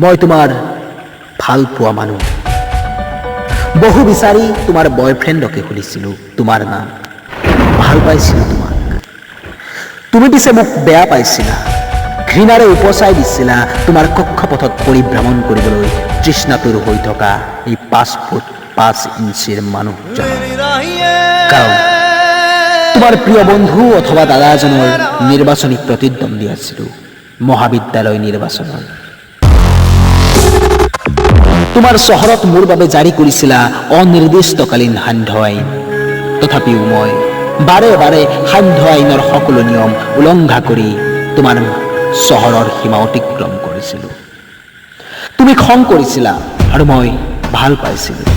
মই তোমাৰ ভাল পোৱা মানুহ। বহু বিচাৰি তোমাৰ বয়ফ্ৰেণ্ডকে সুধিছিলোঁ তোমাৰ নাম। ভাল পাইছিলোঁ তোমাক। তুমি পিছে মোক বেয়া পাইছিলা। ঘৃণাৰে উপচাই দিছিলা তোমাৰ কক্ষপথত পৰিভ্ৰমণ কৰিবলৈ তৃষ্ণাতুৰ হৈ থকা এই 5 ফুট 5 ইঞ্চিৰ মানুহজন। কাৰণ তোমাৰ প্ৰিয় বন্ধু অথবা দাদাজনৰ নিৰ্বাচনী প্ৰতিদ্বন্দ্বী আছিলোঁ মহাবিদ্যালয় নিৰ্বাচনৰ। তোমাৰ চহৰত মোৰ বাবে জাৰি কৰিছিলা অনিৰ্দিষ্টকালীন সান্ধ্য আইন। তথাপিও মই বাৰে বাৰে সান্ধ্য আইনৰ সকলো নিয়ম উলংঘা কৰি তোমাৰ চহৰৰ সীমা অতিক্ৰম কৰিছিলোঁ। তুমি খং কৰিছিলা আৰু মই ভাল পাইছিলোঁ,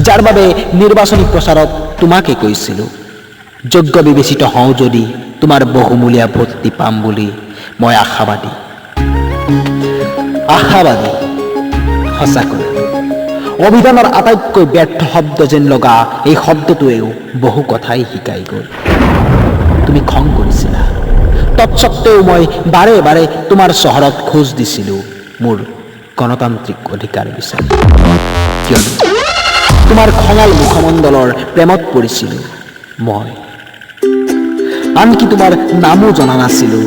যাৰ বাবে নিৰ্বাচনী প্ৰচাৰত তোমাকে কৈছিলোঁ যোগ্য বিবেচিত হওঁ যদি তোমাৰ বহুমূলীয়া ভোটটি পাম বুলি মই আশাবাদী। সঁচাকৈ অভিধানৰ আটাইতকৈ ব্যৰ্থ শব্দ যেন লগা এই শব্দটোৱেও বহু কথাই শিকাই গ'ল। তুমি খং কৰিছিলা, তৎসত্ত্বেও মই বাৰে বাৰে তোমাৰ চহৰত খোজ দিছিলোঁ মোৰ গণতান্ত্ৰিক অধিকাৰ বিচাৰি। কিয়নো তোমাৰ খঙাল মুখমণ্ডলৰ প্ৰেমত পৰিছিলোঁ মই। আনকি তোমাৰ নামো জনা নাছিলোঁ,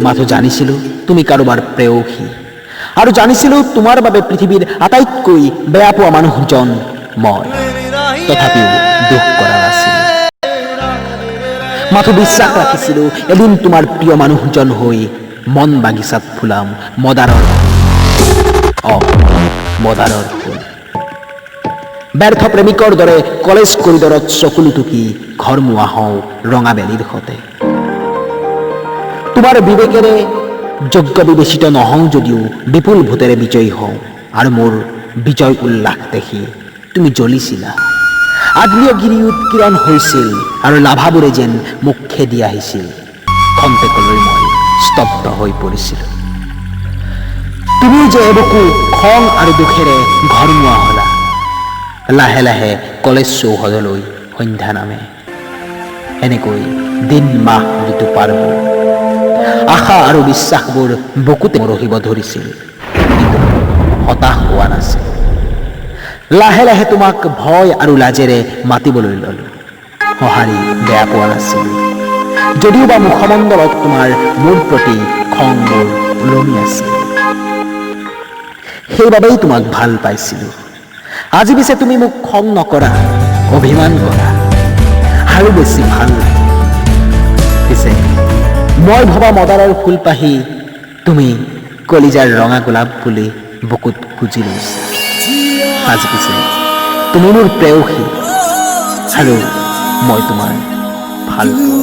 মাথো জানিছিলোঁ তুমি কাৰোবাৰ প্ৰেয়সী, আৰু জানিছিলোঁ তোমাৰ বাবে পৃথিৱীৰ আটাইতকৈ বেয়া পোৱা মানুহজন মই। তথাপিও দুখ কৰা নাছিলোঁ, মাথো বিশ্বাস ৰাখিছিলোঁ এদিন তোমাৰ প্ৰিয় মানুহজন হৈ মন বাগিচাত ফুলাম মদাৰৰ ফুল। ব্যৰ্থ প্ৰেমিকৰ দৰে কলেজ কৰিডৰত চকুলো টুকি ঘৰমুৱা হওঁ ৰঙা বেলিৰ সতে। তোমাৰ বিবেকেৰে যোগ্য বিবেচিত নহওঁ যদিও বিপুল ভোটেৰে বিজয়ী হওঁ, আৰু মোৰ বিজয় উল্লাস দেখি তুমি জ্বলিছিলা। আগ্নেয়গিৰি উৎকীৰণ হৈছিল আৰু লাভাবোৰে যেন মোক খেদি আহিছিল। খন্তেকলৈ মই স্তব্ধ হৈ পৰিছিলোঁ। তুমি যে এবুকু খং আৰু দুখেৰে ঘৰমুৱা হলা। লাহে লাহে কলেজ চৌহদলৈ সন্ধ্যা নামে। এনেকৈ দিন মাহ ঋতু পাৰ হ'ল। আশা আৰু বিশ্বাসবোৰ বুকুতে মৰহিব ধৰিছিল, কিন্তু হতাশ হোৱা নাছিল। লাহে লাহে তোমাক ভয় আৰু লাজেৰে মাতিবলৈ ললো। সঁহাৰি বেয়া পোৱা নাছিল, যদিও বা মুখমণ্ডলত তোমাৰ মোৰ প্ৰতি খংবোৰ ওলমি আছিল। সেইবাবেই তোমাক ভাল পাইছিলোঁ। আজি পিছে তুমি মোক খং নকৰা, অভিমান কৰা, আৰু বেছি ভাল লাগে। পিছে মই ভবা মদাৰৰ ফুলপাহি তুমি কলিজাৰ ৰঙা গোলাপ বুলি বুকুত খুজি লৈছা। আজি পিছে তুমি মোৰ প্ৰেয়সী, আৰু মই তোমাৰ ভাল পাওঁ।